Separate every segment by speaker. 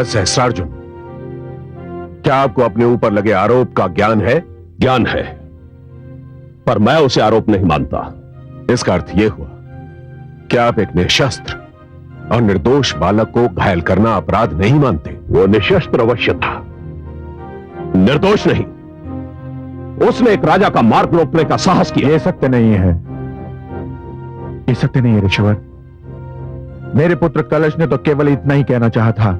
Speaker 1: महाराज सहस्रार्जुन, क्या आपको अपने ऊपर लगे आरोप का ज्ञान है?
Speaker 2: ज्ञान है, पर मैं उसे आरोप नहीं मानता।
Speaker 1: इसका अर्थ यह हुआ कि आप एक निशस्त्र और निर्दोष बालक को घायल करना अपराध नहीं मानते।
Speaker 2: वो निशस्त्र अवश्य था, निर्दोष नहीं। उसने एक राजा का मार्ग रोकने का साहस किया।
Speaker 3: यह सत्य नहीं है, ये सत्य नहीं है ऋषिवर। मेरे पुत्र कलश ने तो केवल इतना ही कहना चाहा था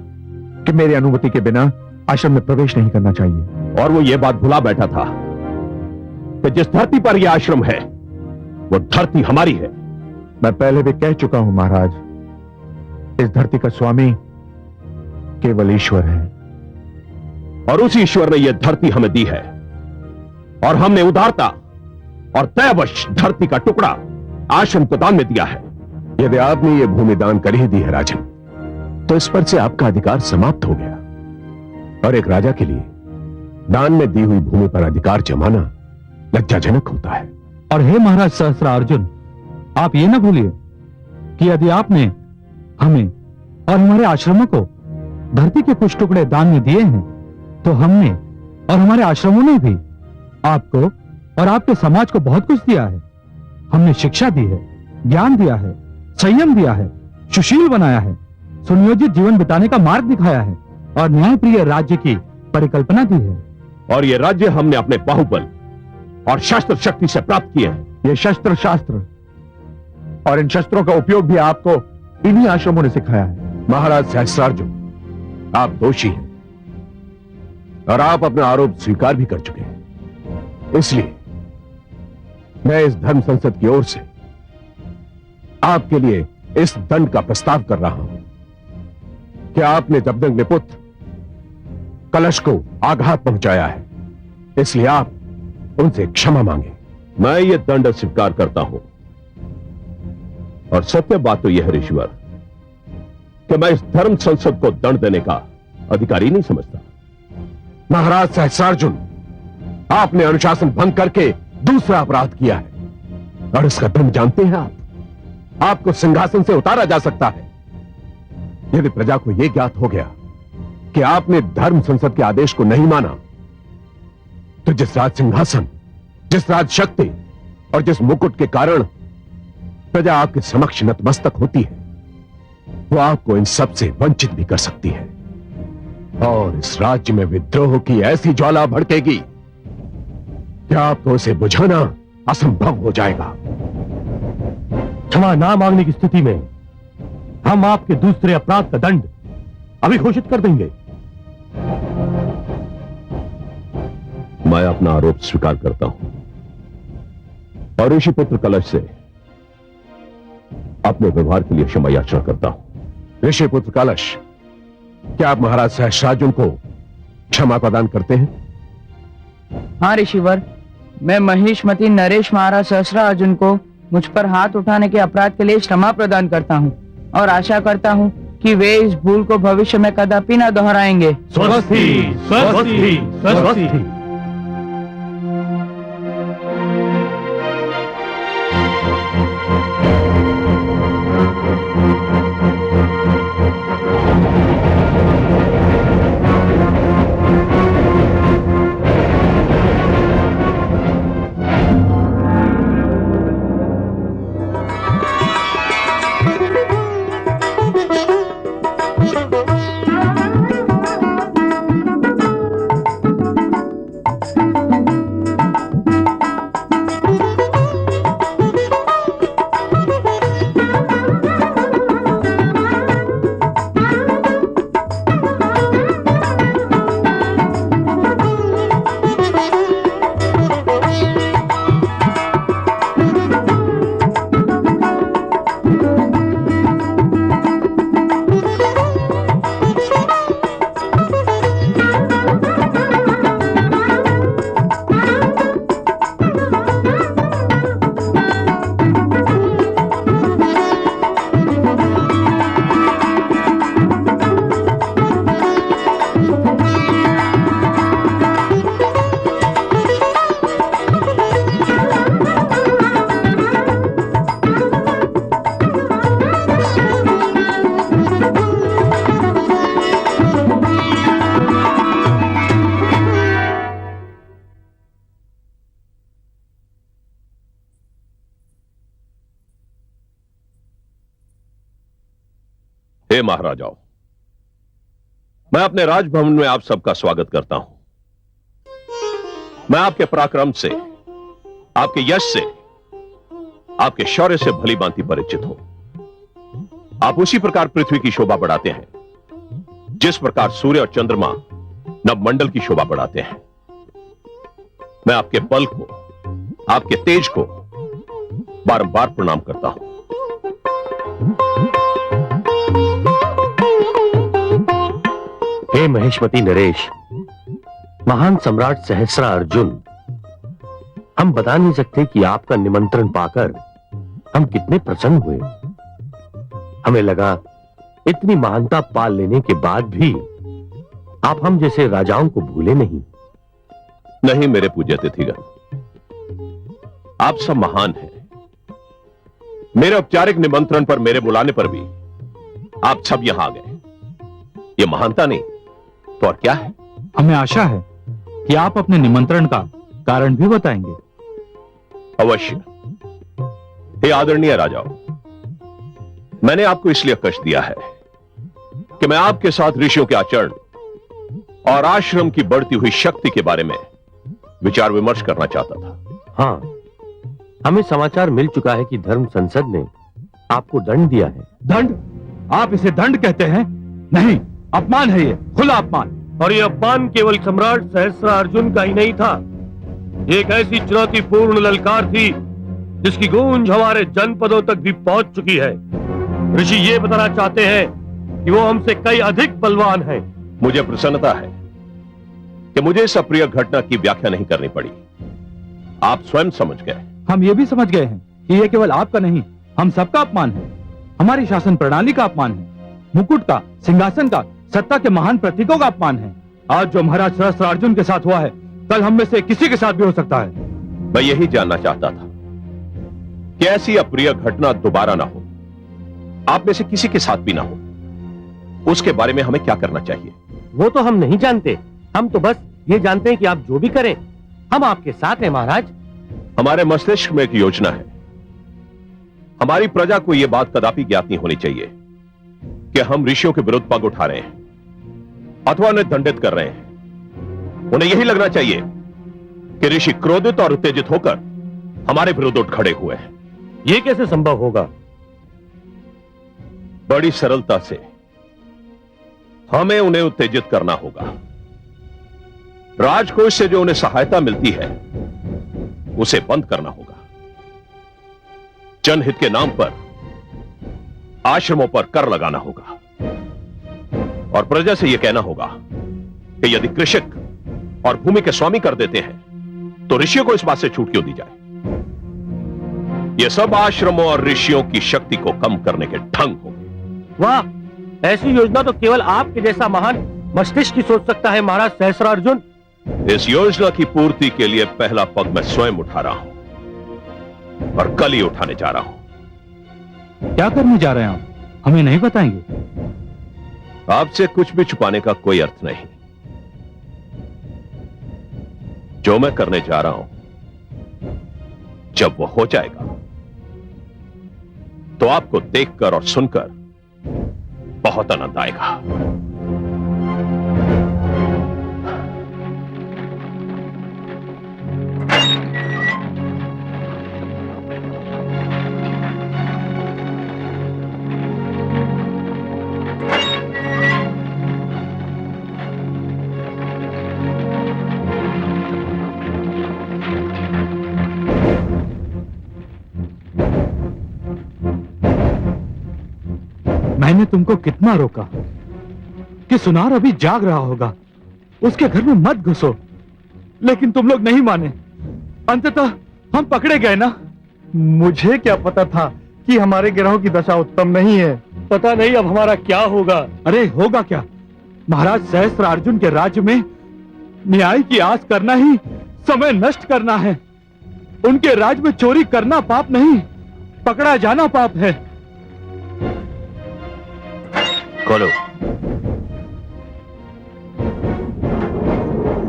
Speaker 3: कि मेरी अनुमति के बिना आश्रम में प्रवेश नहीं करना चाहिए।
Speaker 2: और वो ये बात भुला बैठा था कि जिस धरती पर यह आश्रम है वो धरती हमारी है।
Speaker 3: मैं पहले भी कह चुका हूं महाराज, इस धरती का स्वामी केवल ईश्वर है,
Speaker 2: और उस ईश्वर ने यह धरती हमें दी है, और हमने उदारता और तयवश धरती का टुकड़ा आश्रम को दान में दिया है।
Speaker 1: यदि आपने यह भूमि दान कर ही दी है राजन, तो इस पर से आपका अधिकार समाप्त हो गया। और एक राजा के लिए दान में दी हुई भूमि पर अधिकार जमाना लज्जाजनक होता है।
Speaker 4: और हे महाराज सहस्रार्जुन, आप ये ना भूलिए कि यदि आपने हमें और हमारे आश्रमों को धरती के कुछ टुकड़े दान में दिए हैं, तो हमने और हमारे आश्रमों ने भी आपको और आपके समाज को बहुत कुछ दिया है। हमने शिक्षा दी है, ज्ञान दिया है, संयम दिया है, सुशील बनाया है, सुनियोजित जीवन बिताने का मार्ग दिखाया है, और न्यायप्रिय राज्य की परिकल्पना दी है।
Speaker 2: और ये राज्य हमने अपने बाहुबल और शस्त्र शक्ति से प्राप्त किए हैं।
Speaker 3: ये शस्त्र शास्त्र और इन शस्त्रों का उपयोग भी आपको इन्हीं आश्रमों ने सिखाया है।
Speaker 1: महाराज सहस्रार्जुन, आप दोषी हैं और आप अपना आरोप स्वीकार भी कर चुके हैं। इसलिए मैं इस धर्म संसद की ओर से आपके लिए इस दंड का प्रस्ताव कर रहा हूं कि आपने जबदंग पुत्र कलश को आघात पहुंचाया है, इसलिए आप उनसे क्षमा मांगे।
Speaker 2: मैं ये दंड स्वीकार करता हूं, और सत्य बात तो यह है ऋषिवर कि मैं इस धर्म संसद को दंड देने का अधिकारी नहीं समझता।
Speaker 1: महाराज सहस्रार्जुन, आपने अनुशासन भंग करके दूसरा अपराध किया है, और इसका दंड जानते हैं आप? आपको सिंहासन से उतारा जा सकता है। यदि प्रजा को यह ज्ञात हो गया कि आपने धर्म संसद के आदेश को नहीं माना, तो जिस राज सिंहासन, जिस राज शक्ति और जिस मुकुट के कारण प्रजा आपके समक्ष नतमस्तक होती है, वो आपको इन सब से वंचित भी कर सकती है, और इस राज्य में विद्रोह की ऐसी ज्वाला भड़केगी कि आपको उसे बुझाना असंभव हो जाएगा।
Speaker 2: क्षमा ना मांगने की स्थिति में हम आपके दूसरे अपराध का दंड अभी घोषित कर देंगे। मैं अपना आरोप स्वीकार करता हूं और ऋषि पुत्र कलश से अपने व्यवहार के लिए क्षमा याचना करता हूं।
Speaker 1: ऋषि पुत्र कलश, क्या आप महाराज सहस्रार्जुन को क्षमा प्रदान करते हैं?
Speaker 5: हाँ ऋषिवर, मैं महिष्मती नरेश महाराज सहस्रार्जुन को मुझ पर हाथ उठाने के अपराध के लिए क्षमा प्रदान करता हूँ, और आशा करता हूँ कि वे इस भूल को भविष्य में कदापि न दोहराएंगे।
Speaker 2: स्वस्ति, स्वस्ति, स्वस्ति। हे महाराजाओं, मैं अपने राजभवन में आप सबका स्वागत करता हूं। मैं आपके पराक्रम से, आपके यश से, आपके शौर्य से भली भांति परिचित हूं। आप उसी प्रकार पृथ्वी की शोभा बढ़ाते हैं जिस प्रकार सूर्य और चंद्रमा नवमंडल की शोभा बढ़ाते हैं। मैं आपके बल को, आपके तेज को बारंबार प्रणाम करता हूं।
Speaker 6: हे महेशमती नरेश, महान सम्राट सहस्रा अर्जुन, हम बता नहीं सकते कि आपका निमंत्रण पाकर हम कितने प्रसन्न हुए। हमें लगा इतनी महानता पाल लेने के बाद भी आप हम जैसे राजाओं को भूले नहीं।
Speaker 2: नहीं मेरे पूज्य अतिथिगण, आप सब महान हैं। मेरे औपचारिक निमंत्रण पर, मेरे बुलाने पर भी आप सब यहां आ गए। ये महानता नहीं तो और क्या है?
Speaker 4: हमें आशा है कि आप अपने निमंत्रण का कारण भी बताएंगे।
Speaker 2: अवश्य। हे आदरणीय राजाओं, मैंने आपको इसलिए कष्ट दिया है कि मैं आपके साथ ऋषियों के आचरण और आश्रम की बढ़ती हुई शक्ति के बारे में विचार विमर्श करना चाहता था।
Speaker 6: हाँ, हमें समाचार मिल चुका है कि धर्म संसद ने आपको दंड दिया है।
Speaker 4: दंड? आप इसे दंड कहते हैं? नहीं, अपमान है ये, खुला अपमान।
Speaker 6: और ये अपमान केवल सम्राट सहस्रा अर्जुन का ही नहीं था, एक ऐसी चुनौतीपूर्ण ललकार थी जिसकी गूंज हमारे जनपदों तक भी पहुंच चुकी है। ऋषि ये बताना चाहते हैं कि वो हमसे कई अधिक बलवान हैं।
Speaker 2: मुझे प्रसन्नता है कि मुझे इस अप्रिय घटना की व्याख्या नहीं करनी पड़ी। आप स्वयं समझ गए।
Speaker 4: हम ये भी समझ गए हैं कि ये केवल आपका नहीं, हम सबका अपमान है। हमारी शासन प्रणाली का अपमान है, मुकुट का, सिंहासन का, सत्ता के महान प्रतीकों का अपमान है। आज जो महाराज सहस्त्रार्जुन के साथ हुआ है, कल हम में से किसी के साथ भी हो सकता है।
Speaker 2: मैं यही जानना चाहता था कि ऐसी अप्रिय घटना दोबारा ना हो, आप में से किसी के साथ भी ना हो। उसके बारे में हमें क्या करना चाहिए?
Speaker 6: वो तो हम नहीं जानते, हम तो बस ये जानते हैं कि आप जो भी करें हम आपके साथ हैं महाराज।
Speaker 2: हमारे मस्तिष्क में एक योजना है। हमारी प्रजा को यह बात कदापि ज्ञात नहीं होनी चाहिए कि हम ऋषियों के विरुद्ध पग उठा रहे हैं अथवा उन्हें दंडित कर रहे हैं। उन्हें यही लगना चाहिए कि ऋषि क्रोधित और उत्तेजित होकर हमारे विरुद्ध उठ खड़े हुए हैं।
Speaker 6: ये कैसे संभव होगा?
Speaker 2: बड़ी सरलता से हमें उन्हें उत्तेजित करना होगा। राजकोष से जो उन्हें सहायता मिलती है उसे बंद करना होगा। जनहित के नाम पर आश्रमों पर कर लगाना होगा और प्रजा से यह कहना होगा कि यदि कृषक और भूमि के स्वामी कर देते हैं तो ऋषियों को इस बात से छूट क्यों दी जाए। यह सब आश्रमों और ऋषियों की शक्ति को कम करने के ढंग होंगे।
Speaker 6: वाह, ऐसी योजना तो केवल आपके जैसा महान मस्तिष्क ही सोच सकता है महाराज सहस्त्रार्जुन।
Speaker 2: इस योजना की पूर्ति के लिए पहला पग मैं स्वयं उठा रहा हूं और कल ही उठाने जा रहा हूं।
Speaker 4: क्या करने जा रहे हैं आप? हमें नहीं बताएंगे?
Speaker 2: आपसे कुछ भी छुपाने का कोई अर्थ नहीं। जो मैं करने जा रहा हूं, जब वो हो जाएगा तो आपको देखकर और सुनकर बहुत आनंद आएगा।
Speaker 4: मैंने तुमको कितना रोका कि सुनार अभी जाग रहा होगा, उसके घर में मत घुसो, लेकिन तुम लोग नहीं माने। अंततः हम पकड़े गए ना।
Speaker 3: मुझे क्या पता था कि हमारे गिरोह की दशा उत्तम नहीं है।
Speaker 6: पता नहीं अब हमारा क्या होगा।
Speaker 4: अरे होगा क्या? महाराज सहस्त्रार्जुन के राज्य में न्याय की आस करना ही समय नष्ट करना है। उनके राज्य में चोरी करना पाप नहीं, पकड़ा जाना पाप है।
Speaker 6: खोलो,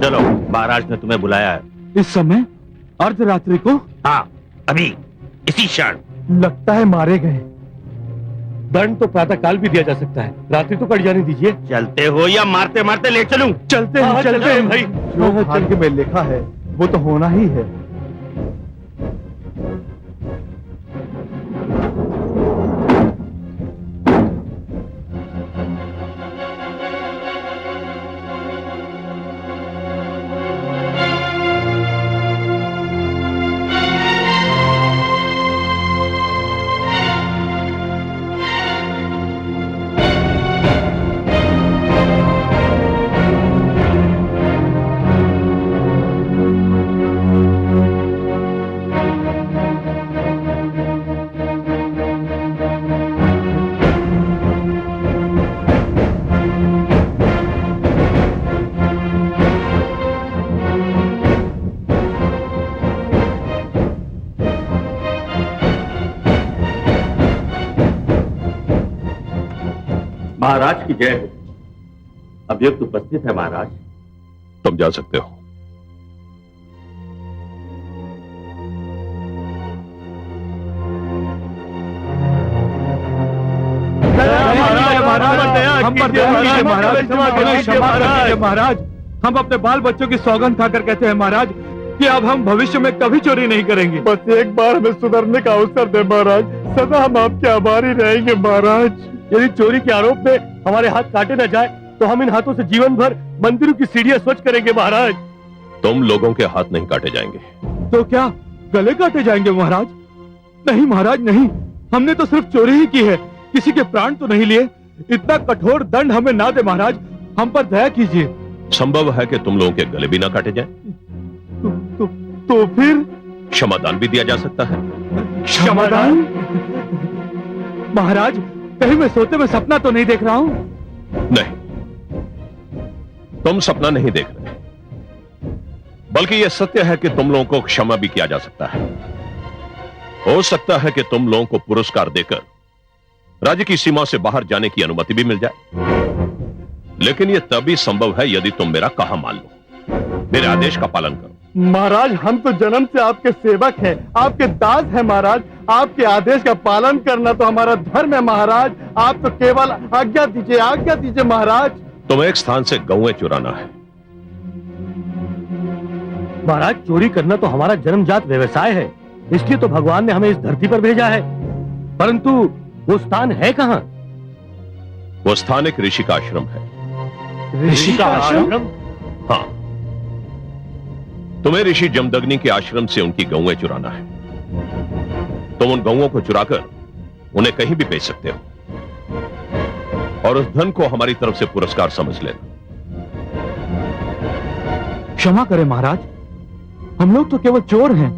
Speaker 6: चलो, महाराज ने तुम्हें बुलाया है।
Speaker 4: इस समय अर्धरात्रि को?
Speaker 6: हाँ, अभी इसी क्षण।
Speaker 3: लगता है मारे गए।
Speaker 6: दंड तो प्रातः काल भी दिया जा सकता है, रात्रि तो कट जाने दीजिए।
Speaker 7: चलते हो या मारते मारते ले चलूं?
Speaker 3: चलते हैं भाई। जो भाग्य में लिखा है वो तो होना ही है।
Speaker 6: महाराज की जय हो। अभियुक्त उपस्थित है महाराज।
Speaker 2: तुम जा सकते हो।
Speaker 4: महाराज, हम अपने बाल बच्चों की सौगंध खाकर कहते हैं महाराज कि अब हम भविष्य में कभी चोरी नहीं करेंगे।
Speaker 3: बस एक बार हमें सुधरने का अवसर दे महाराज, सदा हम आपके आभारी रहेंगे महाराज।
Speaker 6: यदि चोरी के आरोप में हमारे हाथ काटे न जाए तो हम इन हाथों से जीवन भर मंदिरों की सीढ़ियां स्वच्छ करेंगे महाराज।
Speaker 2: तुम लोगों के हाथ नहीं काटे जाएंगे।
Speaker 4: तो क्या गले काटे जाएंगे महाराज? नहीं महाराज नहीं, हमने तो सिर्फ चोरी ही की है, किसी के प्राण तो नहीं लिए। इतना कठोर दंड हमें ना दे महाराज, हम पर दया कीजिए।
Speaker 2: संभव है कि तुम लोगों के गले भी ना काटे जाए।
Speaker 3: तो फिर
Speaker 2: क्षमादान भी दिया जा सकता है।
Speaker 4: क्षमादान? महाराज, कहीं मैं सोते में सपना तो नहीं देख रहा हूं?
Speaker 2: नहीं, तुम सपना नहीं देख रहे, बल्कि यह सत्य है कि तुम लोगों को क्षमा भी किया जा सकता है। हो सकता है कि तुम लोगों को पुरस्कार देकर राज्य की सीमा से बाहर जाने की अनुमति भी मिल जाए, लेकिन यह तभी संभव है यदि तुम मेरा कहा मान लो, मेरे आदेश का पालन करो।
Speaker 3: महाराज, हम तो जन्म से आपके सेवक हैं, आपके दास हैं महाराज। आपके आदेश का पालन करना तो हमारा धर्म है महाराज। आप तो केवल आज्ञा दीजिए महाराज।
Speaker 2: तुम्हें एक स्थान से गौएं चुराना है।
Speaker 6: महाराज, चोरी करना तो हमारा जन्मजात व्यवसाय है, इसलिए तो भगवान ने हमें इस धरती पर भेजा है। परंतु वो स्थान है कहां?
Speaker 2: वो स्थान एक ऋषि का आश्रम है।
Speaker 6: ऋषि का आश्रम?
Speaker 2: हाँ, तुम्हें ऋषि जमदग्नि के आश्रम से उनकी गौएं चुराना है। तुम उन गौओं को चुराकर उन्हें कहीं भी बेच सकते हो और उस धन को हमारी तरफ से पुरस्कार समझ लेना।
Speaker 4: क्षमा करें महाराज, हम लोग तो केवल चोर हैं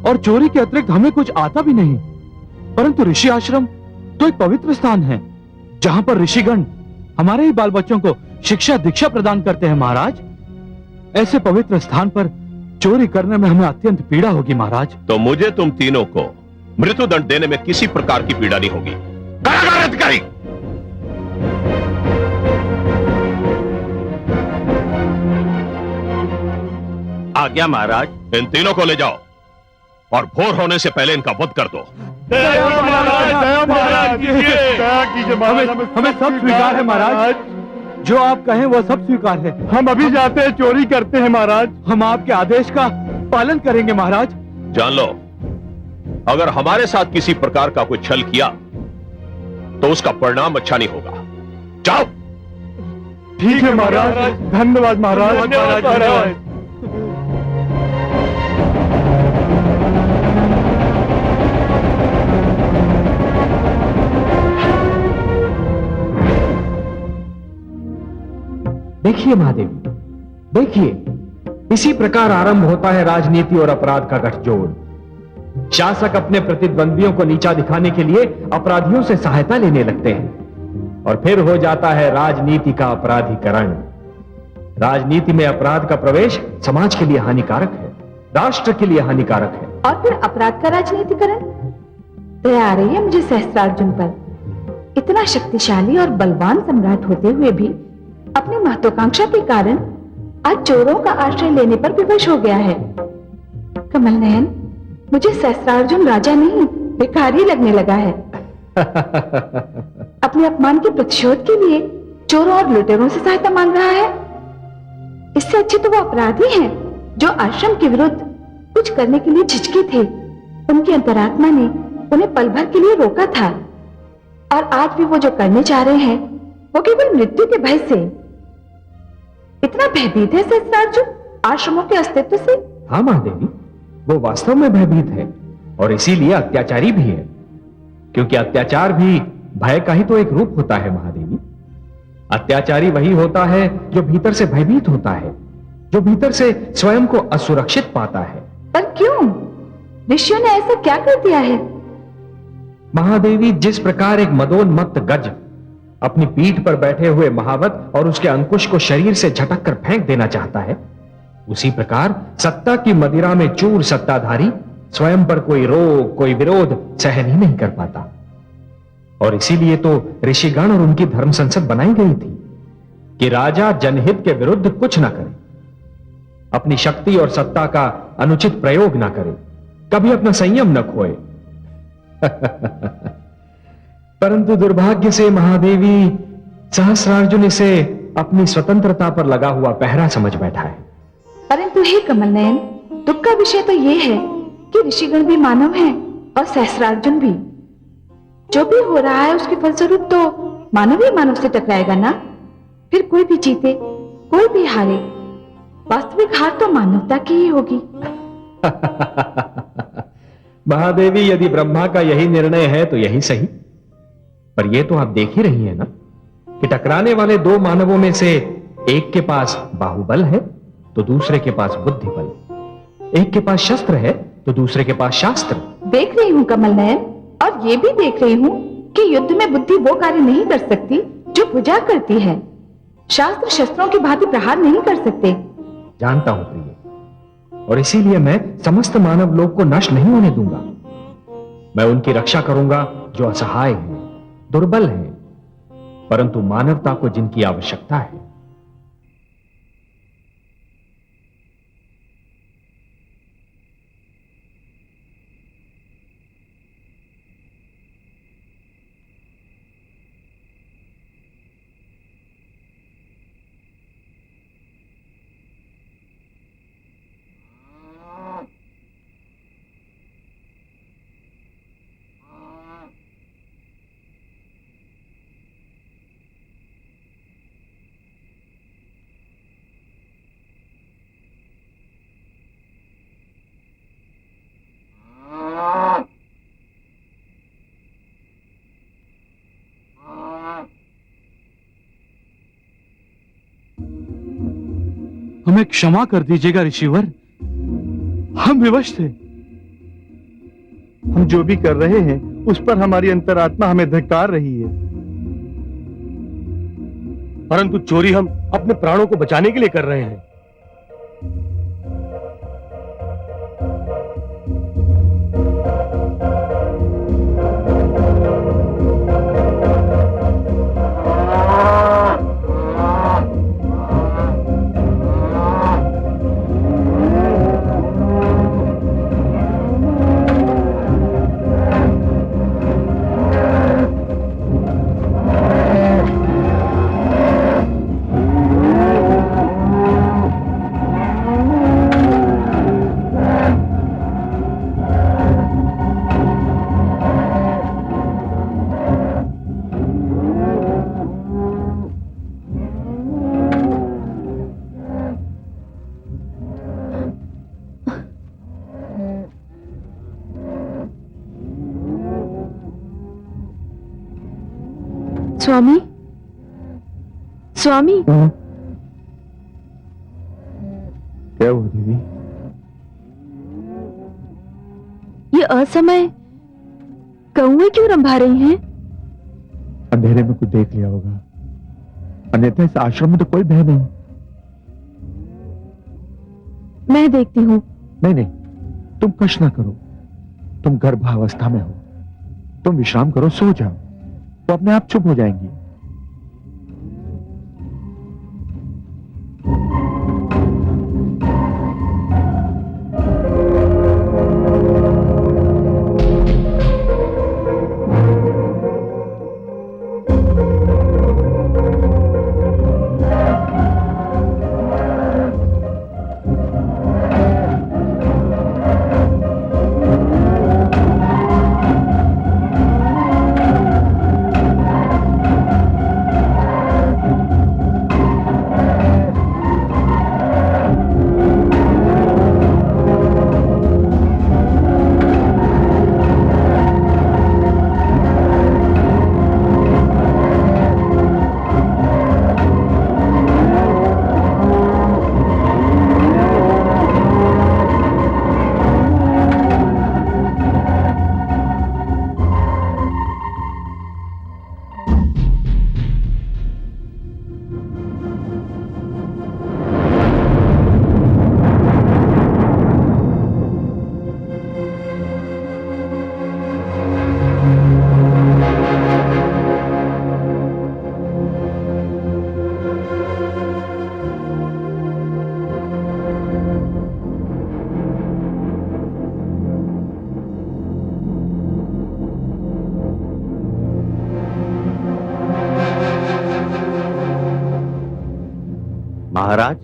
Speaker 4: और चोरी के अतिरिक्त हमें कुछ आता भी नहीं। परंतु ऋषि आश्रम तो एक पवित्र स्थान है, जहां पर ऋषिगण हमारे ही बाल बच्चों को शिक्षा दीक्षा प्रदान करते हैं महाराज। ऐसे पवित्र स्थान पर चोरी करने में हमें अत्यंत पीड़ा होगी महाराज।
Speaker 2: तो मुझे तुम तीनों को मृत्युदंड देने में किसी प्रकार की पीड़ा नहीं होगी। कारागार अधिकारी,
Speaker 7: आज्ञा महाराज।
Speaker 2: इन तीनों को ले जाओ और भोर होने से पहले इनका वध कर दो।
Speaker 4: हमें सब स्वीकार है महाराज, जो आप कहें वो सब स्वीकार है।
Speaker 3: हम अभी जाते हैं, चोरी करते हैं महाराज।
Speaker 4: हम आपके आदेश का पालन करेंगे महाराज।
Speaker 2: जान लो, अगर हमारे साथ किसी प्रकार का कोई छल किया तो उसका परिणाम अच्छा नहीं होगा। जाओ।
Speaker 3: ठीक है महाराज, धन्यवाद महाराज।
Speaker 8: देखिए महादेवी, देखिए, इसी प्रकार आरंभ होता है राजनीति और अपराध का गठजोड़। शासक अपने प्रतिद्वंदियों को नीचा दिखाने के लिए अपराधियों से सहायता लेने लगते हैं और फिर हो जाता है राजनीति का अपराधीकरण। राजनीति में अपराध का प्रवेश समाज के लिए हानिकारक है, राष्ट्र के लिए हानिकारक है।
Speaker 9: और फिर अपराध का राजनीतिकरण? दया आ रही है मुझे सहस्त्रार्जुन पर। इतना शक्तिशाली और बलवान सम्राट होते हुए भी अपनी महत्वाकांक्षा के कारण आज चोरों का आश्रय लेने पर विवश हो गया है। कमल नयन, मुझे सहस्त्रार्जुन राजा नहीं भिखारी लगने लगा है। अपने अपमान के प्रतिशोध के लिए चोरों और लुटेरों से सहायता मांग रहा है। इससे अच्छे तो वो अपराधी हैं जो आश्रम के विरुद्ध कुछ करने के लिए झिझके थे। उनकी अंतरात्मा ने उन्हें पल भर के लिए रोका था और आज भी वो जो करने जा रहे हैं वो केवल मृत्यु के भय से। इतना भयभीत है सहस्त्रार्जुन आश्रमों के अस्तित्व से।
Speaker 8: हाँ महादेवी, वो वास्तव में भयभीत है और इसीलिए अत्याचारी भी है, क्योंकि अत्याचार भी भय का ही तो एक रूप होता है महादेवी। अत्याचारी वही होता है जो भीतर से भयभीत होता है, जो भीतर से स्वयं को असुरक्षित पाता है।
Speaker 9: पर क्यों? ऋषियों ने ऐसा क्या कर दिया है?
Speaker 8: महादेवी, जिस प्रकार एक मदोन्मत्त गज अपनी पीठ पर बैठे हुए महावत और उसके अंकुश को शरीर से झटक कर फेंक देना चाहता है, उसी प्रकार सत्ता की मदिरा में चूर सत्ताधारी स्वयं पर कोई रोक, कोई विरोध सहन ही नहीं कर पाता। और इसीलिए तो ऋषिगण और उनकी धर्म संसद बनाई गई थी कि राजा जनहित के विरुद्ध कुछ ना करे, अपनी शक्ति और सत्ता का अनुचित प्रयोग ना करे, कभी अपना संयम न खोए। परंतु दुर्भाग्य से महादेवी, सहस्रार्जुन इसे अपनी स्वतंत्रता पर लगा हुआ पहरा समझ बैठा है।
Speaker 9: परंतु हे कमल नयन, दुख का विषय तो यह है कि ऋषिगण भी मानव हैं और सहस्रार्जुन भी। जो भी हो रहा है उसके फलस्वरूप तो मानव ही मानव से टकराएगा ना। फिर कोई भी जीते कोई भी हारे, वास्तविक हार तो मानवता की ही होगी।
Speaker 8: महादेवी, यदि ब्रह्मा का यही निर्णय है तो यही सही। पर यह तो आप देख ही रही हैं ना कि टकराने वाले दो मानवों में से एक के पास बाहुबल है तो दूसरे के पास बुद्धि बल, एक के पास शस्त्र है तो दूसरे के पास शास्त्र।
Speaker 9: देख रही हूँ कमल नयन, और ये भी देख रही हूँ कि युद्ध में बुद्धि वो कार्य नहीं कर सकती जो भुजा करती है। शास्त्र शस्त्रों की भांति प्रहार नहीं कर सकते।
Speaker 8: जानता हूं प्रिय, और इसीलिए मैं समस्त मानव लोक को नष्ट नहीं होने दूंगा। मैं उनकी रक्षा करूंगा जो असहाय हैं, दुर्बल हैं, परंतु मानवता को जिनकी आवश्यकता है।
Speaker 4: हमें क्षमा कर दीजिएगा ऋषिवर, हम विवश थे।
Speaker 3: हम जो भी कर रहे हैं उस पर हमारी अंतरात्मा हमें धिक्कार रही है।
Speaker 6: परंतु चोरी हम अपने प्राणों को बचाने के लिए कर रहे हैं।
Speaker 9: स्वामी, स्वामी,
Speaker 3: क्या हुआ देवी?
Speaker 9: ये असमय कौए क्यों रंभा रही हैं?
Speaker 3: अंधेरे में कुछ देख लिया होगा, अन्यथा इस आश्रम में तो कोई भय नहीं।
Speaker 9: मैं देखती हूँ।
Speaker 3: नहीं नहीं, तुम कष्ट ना करो, तुम गर्भावस्था में हो, तुम विश्राम करो, सो जाओ, तो अपने आप चुप हो जाएंगी।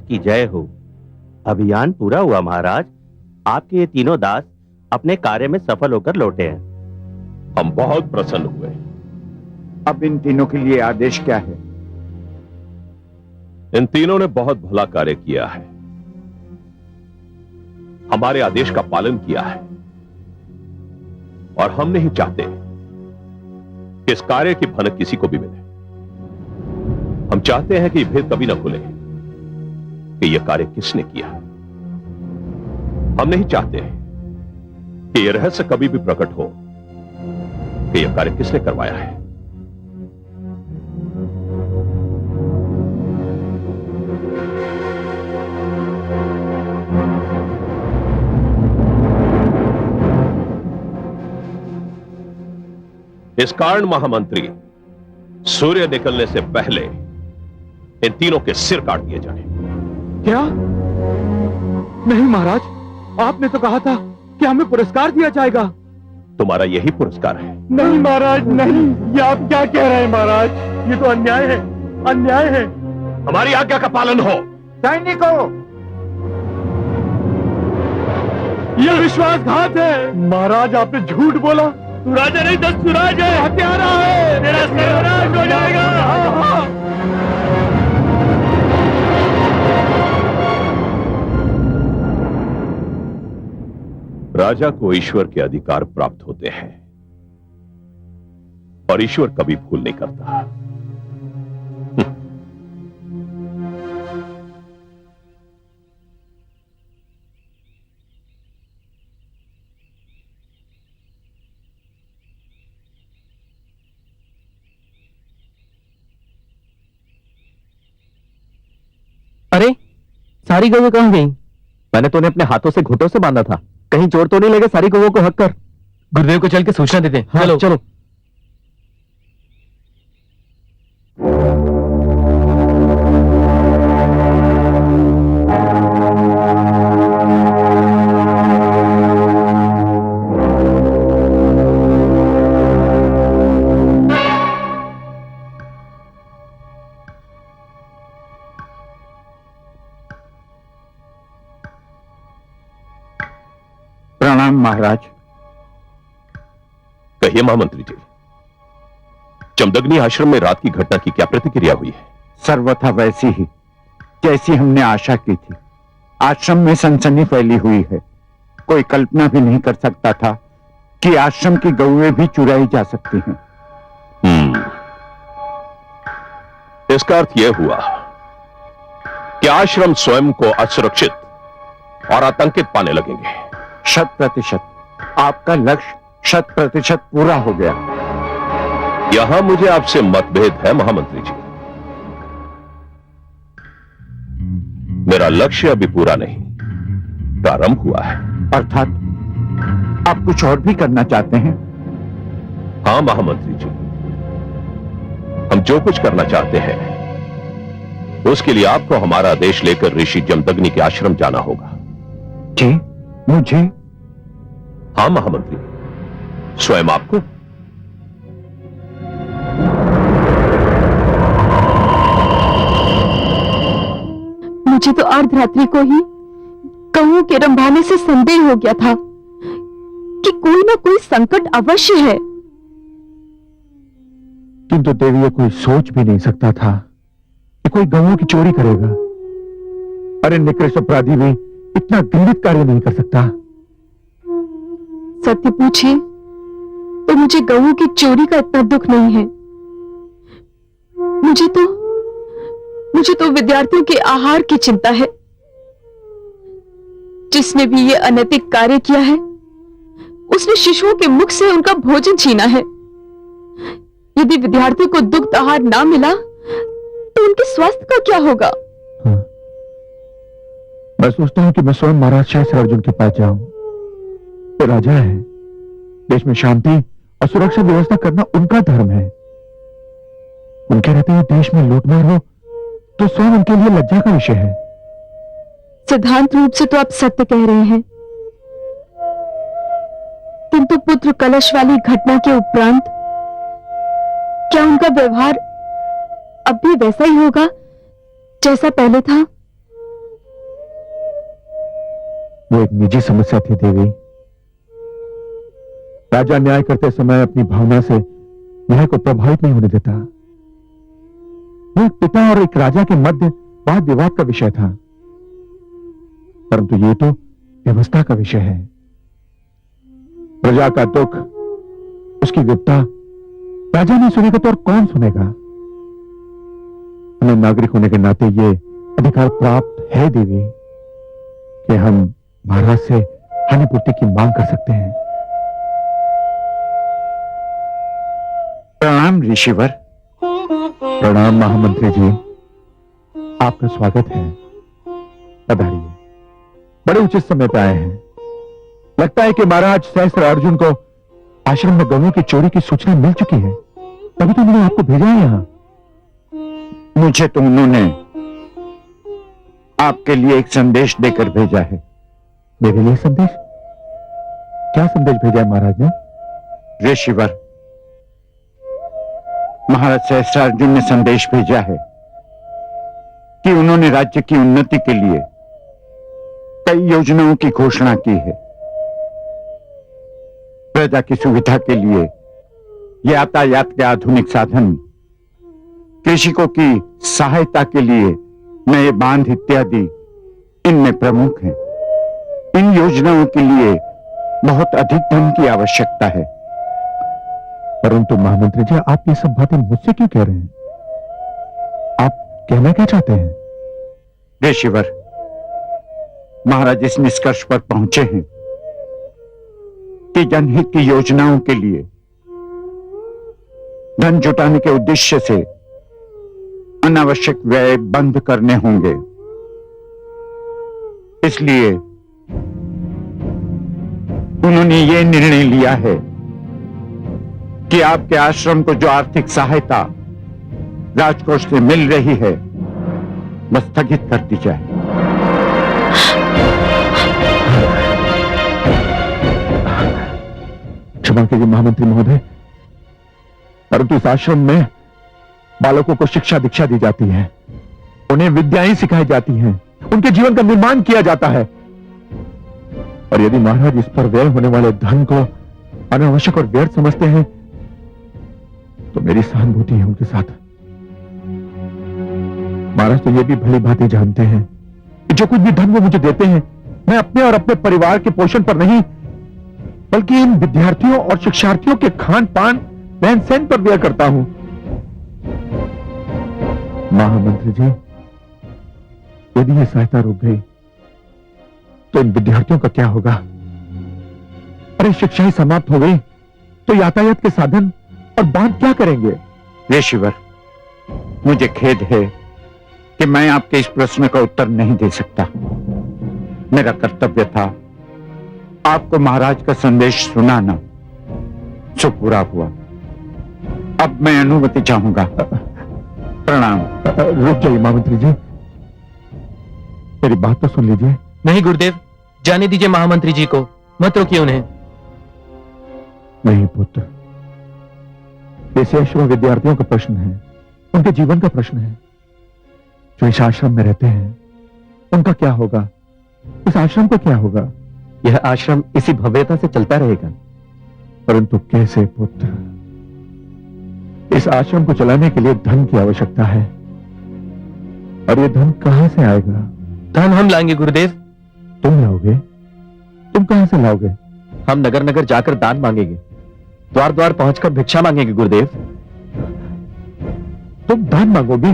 Speaker 7: की जय हो। अभियान पूरा हुआ महाराज। आपके ये तीनों दास अपने कार्य में सफल होकर लौटे हैं।
Speaker 2: हम बहुत प्रसन्न हुए।
Speaker 3: अब इन तीनों के लिए आदेश क्या है?
Speaker 2: इन तीनों ने बहुत भला कार्य किया है, हमारे आदेश का पालन किया है, और हम नहीं चाहते कि इस कार्य की भनक किसी को भी मिले। हम चाहते हैं कि भेद कभी ना खुले कि यह कार्य किसने किया है। हम नहीं चाहते कि यह रहस्य कभी भी प्रकट हो कि यह कार्य किसने करवाया है। इस कारण महामंत्री, सूर्य निकलने से पहले इन तीनों के सिर काट दिए जाए।
Speaker 3: क्या? नहीं महाराज, आपने तो कहा था कि हमें पुरस्कार दिया जाएगा।
Speaker 2: तुम्हारा यही पुरस्कार है।
Speaker 3: नहीं महाराज, नहीं। ये आप क्या कह रहे हैं महाराज? ये तो अन्याय है, अन्याय है।
Speaker 2: हमारी आज्ञा का पालन हो।
Speaker 3: सैनिकों, यह विश्वासघात है। महाराज, आपने झूठ बोला।
Speaker 7: तू राजा नहीं, दस्तुराज है।
Speaker 3: हत्यारा है।
Speaker 7: तेरा सर्वनाश हो जाएगा।
Speaker 2: राजा को ईश्वर के अधिकार प्राप्त होते हैं और ईश्वर कभी भूल नहीं करता।
Speaker 6: अरे, सारी गौएं कहां गई? मैंने तो उन्हें अपने हाथों से घुटों से बांधा था। कहीं चोर तो नहीं लगे सारी गौओं को हक कर।
Speaker 8: गुरुदेव को चल के सूचना देते हैं।
Speaker 6: हाँ,
Speaker 8: चलो
Speaker 6: चलो।
Speaker 3: प्रणाम महाराज।
Speaker 2: कहिए महामंत्री जी, जमदग्नि आश्रम में रात की घटना की क्या प्रतिक्रिया हुई है?
Speaker 3: सर्वथा वैसी ही जैसी हमने आशा की थी। आश्रम में सनसनी फैली हुई है। कोई कल्पना भी नहीं कर सकता था कि आश्रम की गौएं भी चुराई जा सकती हैं।
Speaker 2: इसका अर्थ यह हुआ कि आश्रम स्वयं को असुरक्षित और आतंकित पाने लगेंगे।
Speaker 3: 100%। आपका लक्ष्य 100% पूरा हो गया।
Speaker 2: यहां मुझे आपसे मतभेद है महामंत्री जी। मेरा लक्ष्य अभी पूरा नहीं, प्रारंभ हुआ है।
Speaker 3: अर्थात आप कुछ और भी करना चाहते हैं?
Speaker 2: हां महामंत्री जी, हम जो कुछ करना चाहते हैं उसके लिए आपको हमारा आदेश लेकर ऋषि जमदग्नि के आश्रम जाना होगा।
Speaker 3: जी, मुझे?
Speaker 2: हां महामंत्री, स्वयं आपको।
Speaker 9: मुझे तो अर्धरात्रि को ही गौओं के रंभाने से संदेह हो गया था कि कोई ना कोई संकट अवश्य है।
Speaker 3: किंतु देवी, ये कोई सोच भी नहीं सकता था कि कोई गौओं की चोरी करेगा। अरे निकृष्ट अपराधी भी इतना घृणित कार्य नहीं कर सकता।
Speaker 9: सत्य पूछिए तो मुझे गौओं की चोरी का इतना दुख नहीं है। मुझे तो विद्यार्थियों के आहार की चिंता है। जिसने भी ये अनैतिक कार्य किया है उसने शिशुओं के मुख से उनका भोजन छीना है। यदि विद्यार्थियों को दुग्ध आहार ना मिला तो उनके स्वास्थ्य का क्या होगा?
Speaker 3: हाँ। मैं सोचता हूं कि मैं स्वयं महाराज सहस्रार्जुन के पास जाऊं। तो राजा है, देश में शांति और सुरक्षा व्यवस्था करना उनका धर्म है। उनके रहते हुए देश में लूटमार हो तो स्वयं उनके लिए लज्जा का विषय है।
Speaker 9: सिद्धांत रूप से तो आप सत्य कह रहे हैं, किंतु पुत्र कलश वाली घटना के उपरांत क्या उनका व्यवहार अब भी वैसा ही होगा जैसा पहले था?
Speaker 3: वो एक निजी समस्या थी देवी। राजा न्याय करते समय अपनी भावना से न्याय को प्रभावित नहीं होने देता। वो एक पिता और एक राजा के मध्य वाद विवाद का विषय था, परंतु ये तो व्यवस्था का विषय है। प्रजा का दुख, उसकी विपदा राजा नहीं सुनेगा तो और कौन सुनेगा? हमें नागरिक होने के नाते ये अधिकार प्राप्त है देवी कि हम महाराज से हानिपूर्ति की मांग कर सकते हैं।
Speaker 10: प्रणाम ऋषिवर।
Speaker 3: प्रणाम महामंत्री जी, आपका स्वागत है। पधारिए। बड़े उचित समय पर आए हैं। लगता है कि महाराज सहस्त्र अर्जुन को आश्रम में गौओं की चोरी की सूचना मिल चुकी है, तभी तो मैंने आपको भेजा है यहां।
Speaker 10: मुझे तो उन्होंने आपके लिए एक संदेश देकर भेजा है।
Speaker 3: मेरे लिए संदेश? क्या संदेश भेजा है महाराज ने?
Speaker 10: ऋषिवर, महाराज सहस्त्रार्जुन ने संदेश भेजा है कि उन्होंने राज्य की उन्नति के लिए कई योजनाओं की घोषणा की है। प्रजा की सुविधा के लिए यातायात के आधुनिक साधन, कृषकों की सहायता के लिए नए बांध इत्यादि इनमें प्रमुख हैं। इन योजनाओं के लिए बहुत अधिक धन की आवश्यकता है।
Speaker 3: परंतु महामंत्री जी, आप ये सब बातें मुझसे क्यों कह रहे हैं? आप कहना क्या चाहते हैं?
Speaker 10: ऋषिवर, महाराज इस निष्कर्ष पर पहुंचे हैं कि जनहित की योजनाओं के लिए धन जुटाने के उद्देश्य से अनावश्यक व्यय बंद करने होंगे। इसलिए उन्होंने ये निर्णय लिया है कि आपके आश्रम को जो आर्थिक सहायता राजकोष से मिल रही है वह स्थगित कर दी जाए।
Speaker 3: क्षमा कीजिए महामंत्री महोदय, परंतु इस आश्रम में बालकों को शिक्षा दीक्षा दी जाती है, उन्हें विद्याएं सिखाई जाती हैं, उनके जीवन का निर्माण किया जाता है। और यदि महाराज इस पर व्यय होने वाले धन को अनावश्यक और व्यर्थ समझते हैं तो मेरी सहानुभूति है उनके साथ। महाराज तो ये भी भली भांति जानते हैं कि जो कुछ भी धन वो मुझे देते हैं, मैं अपने और अपने परिवार के पोषण पर नहीं, बल्कि इन विद्यार्थियों और शिक्षार्थियों के खान पान रहन सहन पर व्यय करता हूं। महामंत्री जी, यदि यह सहायता रुक गई तो इन विद्यार्थियों का क्या होगा? अरे शिक्षा ही समाप्त हो गई तो यातायात के साधन और बांध क्या करेंगे?
Speaker 10: ऋषिवर, मुझे खेद है कि मैं आपके इस प्रश्न का उत्तर नहीं दे सकता। मेरा कर्तव्य था आपको महाराज का संदेश सुनाना, सो पूरा हुआ। अब मैं अनुमति चाहूंगा। प्रणाम।
Speaker 3: रुक जाइए महामंत्री जी, मेरी बात तो सुन लीजिए।
Speaker 11: नहीं गुरुदेव, जाने दीजिए महामंत्री जी को, मत रोकिए उन्हें।
Speaker 3: नहीं पुत्र, ये शेषव विद्यार्थियों का प्रश्न है, उनके जीवन का प्रश्न है। जो इस आश्रम में रहते हैं उनका क्या होगा? इस आश्रम का क्या होगा?
Speaker 11: यह आश्रम इसी भव्यता से चलता रहेगा।
Speaker 3: परंतु कैसे पुत्र? इस आश्रम को चलाने के लिए धन की आवश्यकता है, और ये धन कहां से आएगा?
Speaker 11: धन हम लाएंगे गुरुदेव।
Speaker 3: तुम लाओगे? तुम कहां से लाओगे?
Speaker 11: हम नगर नगर जाकर दान मांगेंगे, द्वार द्वार पहुंचकर भिक्षा मांगेंगे गुरुदेव।
Speaker 3: तुम दान मांगोगे,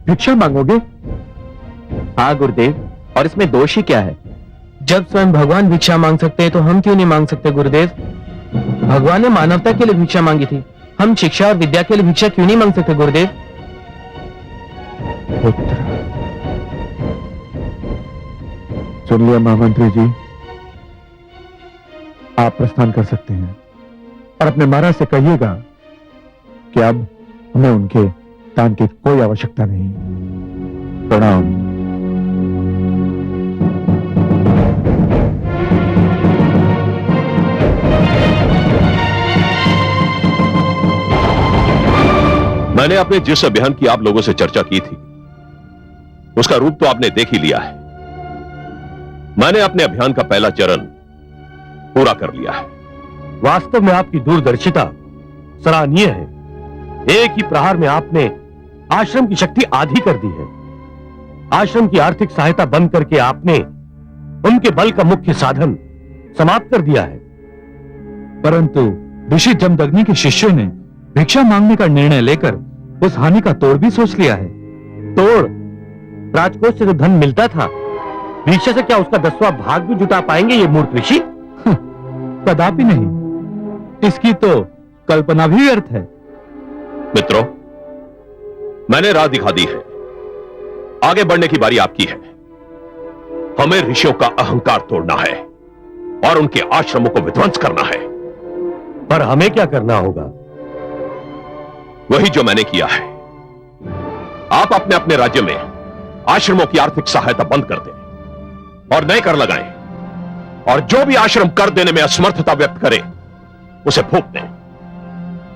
Speaker 3: भिक्षा मांगोगे?
Speaker 11: हाँ गुरुदेव, और इसमें दोष ही क्या है? जब स्वयं भगवान भिक्षा मांग सकते हैं तो हम क्यों नहीं मांग सकते गुरुदेव? भगवान ने मानवता के लिए भिक्षा मांगी थी, हम शिक्षा और विद्या के लिए भिक्षा क्यों नहीं मांग सकते गुरुदेव?
Speaker 3: पुत्र, सुन लिया महामंत्री जी, आप प्रस्थान कर सकते हैं और अपने महाराज से कहिएगा कि अब हमें उनके दान की कोई आवश्यकता नहीं। प्रणाम।
Speaker 2: मैंने अपने जिस अभियान की आप लोगों से चर्चा की थी उसका रूप तो आपने देख ही लिया है। मैंने अपने अभियान का पहला चरण पूरा कर लिया है।
Speaker 6: वास्तव में आपकी दूरदर्शिता सराहनीय है। एक ही प्रहार में आपने आश्रम की शक्ति आधी कर दी है। आश्रम की आर्थिक सहायता बंद करके आपने उनके बल का मुख्य साधन समाप्त कर दिया है।
Speaker 4: परंतु ऋषि जमदग्नि के शिष्यों ने भिक्षा मांगने का निर्णय लेकर उस हानि का तोड़ भी सोच लिया है।
Speaker 6: तोड़? राजकोष से जो धन मिलता था, भिक्षा से क्या उसका 10वां भाग भी जुटा पाएंगे ये मूर्ख ऋषि?
Speaker 4: कदापि नहीं। इसकी तो कल्पना भी व्यर्थ है।
Speaker 2: मित्रों, मैंने राह दिखा दी है। आगे बढ़ने की बारी आपकी है। हमें ऋषियों का अहंकार तोड़ना है और उनके आश्रमों को विध्वंस करना है।
Speaker 6: पर हमें क्या करना होगा?
Speaker 2: वही जो मैंने किया है। आप अपने अपने राज्य में आश्रमों की आर्थिक सहायता बंद कर दें और नए कर लगाएं, और जो भी आश्रम कर देने में असमर्थता व्यक्त करे उसे फूंक दें।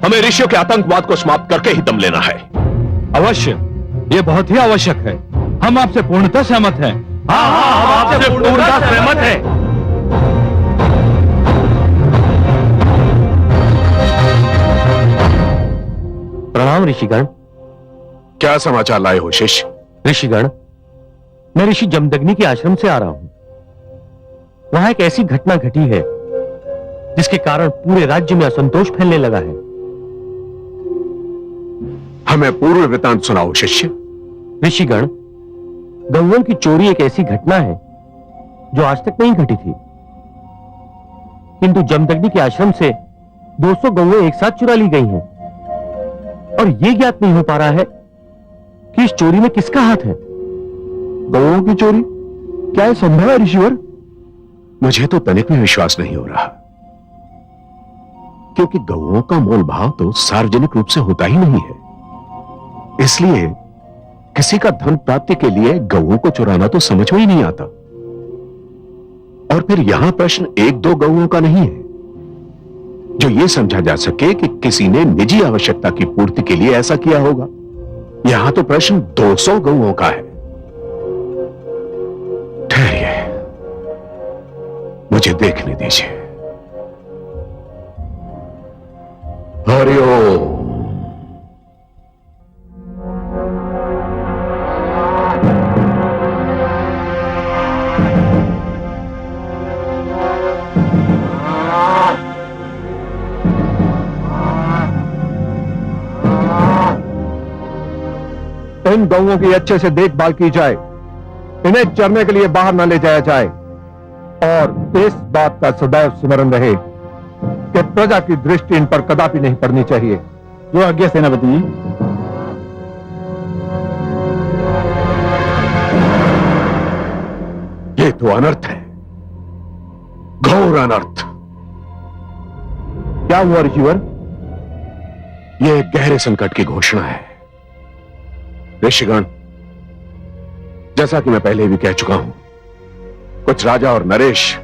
Speaker 2: हमें ऋषियों के आतंकवाद को समाप्त करके ही दम लेना है।
Speaker 4: अवश्य, यह बहुत ही आवश्यक है। हम आपसे पूर्णतः सहमत हैं।
Speaker 6: हाँ, हम आपसे पूर्णतः सहमत हैं। प्रणाम ऋषिगण।
Speaker 1: क्या समाचार लाए हो शिष्य?
Speaker 6: ऋषिगण, मैं ऋषि जमदग्नि के आश्रम से आ रहा हूं। वहां एक ऐसी घटना घटी है जिसके कारण पूरे राज्य में असंतोष फैलने लगा है।
Speaker 1: हमें पूर्व वृत्तांत सुनाओ शिष्य।
Speaker 6: ऋषिगण, गौओं की चोरी एक ऐसी घटना है जो आज तक नहीं घटी थी, किंतु जमदग्नि के आश्रम से 200 गौएं एक साथ चुरा ली गई हैं, और यह ज्ञात नहीं हो पा रहा है कि इस चोरी में किसका हाथ है।
Speaker 1: गौओं की चोरी? क्या यह संभव है ऋषिवर? मुझे तो तनिक भी विश्वास नहीं हो रहा, क्योंकि गौओं का मोल भाव तो सार्वजनिक रूप से होता ही नहीं है। इसलिए किसी का धन प्राप्ति के लिए गौओं को चुराना तो समझ में ही नहीं आता। और फिर यहां प्रश्न 1-2 गौओं का नहीं है जो यह समझा जा सके कि किसी ने निजी आवश्यकता की पूर्ति के लिए ऐसा किया होगा। यहां तो प्रश्न 200 गौओं का है। ठहरिए, मुझे देखने दीजिए। हरिओम।
Speaker 3: इन गौओं की अच्छे से देखभाल की जाए, इन्हें चरने के लिए बाहर न ले जाया जाए, और इस बात का सदैव स्मरण रहे कि प्रजा की दृष्टि इन पर कदापि नहीं पड़नी चाहिए। जो आज्ञा सेनापति जी।
Speaker 1: ये तो अनर्थ है, घोर अनर्थ।
Speaker 3: क्या हुआ ऋषिवर?
Speaker 1: यह गहरे संकट की घोषणा है ऋषिगण। जैसा कि मैं पहले भी कह चुका हूं, कुछ राजा और नरेश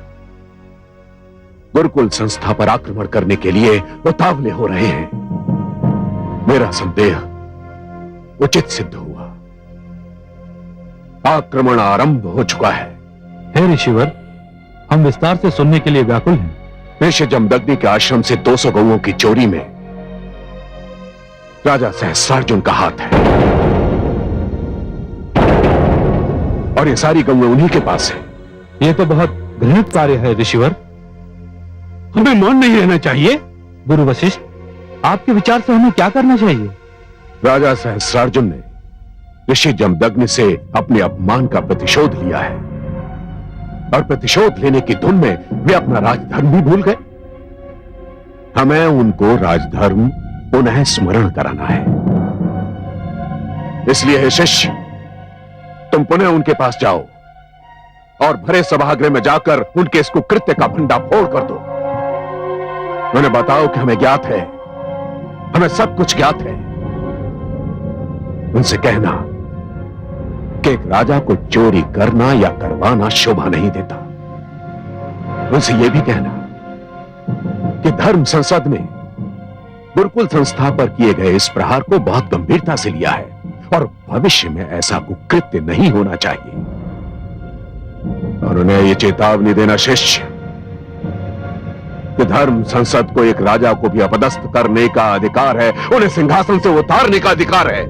Speaker 1: गुरुकुल संस्था पर आक्रमण करने के लिए उतावले हो रहे हैं। मेरा संदेह उचित सिद्ध हुआ। आक्रमण आरंभ हो चुका है।
Speaker 4: हे ऋषिवर, हम विस्तार से सुनने के लिए व्याकुल हैं।
Speaker 1: ऋषि जमदग्नि के आश्रम से 200 गौओं की चोरी में राजा सहस्रार्जुन का हाथ है, और ये सारी गौएं उन्हीं के पास है।
Speaker 4: यह तो बहुत घृणित कार्य है ऋषिवर।
Speaker 1: हमें मौन नहीं रहना चाहिए।
Speaker 4: गुरु वशिष्ठ, आपके विचार से हमें क्या करना चाहिए?
Speaker 1: राजा सहस्रार्जुन ने ऋषि जमदग्नि से अपने अपमान का प्रतिशोध लिया है, और प्रतिशोध लेने की धुन में वे अपना राजधर्म भी भूल गए। हमें उनको राजधर्म पुनः स्मरण कराना है। इसलिए हे शिष्य, तुम पुनः उनके पास जाओ और भरे सभागृह में जाकर उनके इस कुकृत्य का भंडाफोड़ कर दो। उन्हें बताओ कि हमें ज्ञात है, हमें सब कुछ ज्ञात है। उनसे कहना कि एक राजा को चोरी करना या करवाना शोभा नहीं देता। उनसे यह भी कहना कि धर्म संसद ने गुरुकुल संस्था पर किए गए इस प्रहार को बहुत गंभीरता से लिया है, और भविष्य में ऐसा कुकृत्य नहीं होना चाहिए। और उन्हें ये चेतावनी देना शिष्य कि धर्म संसद को एक राजा को भी अपदस्थ करने का अधिकार है, उन्हें सिंहासन से उतारने का अधिकार है।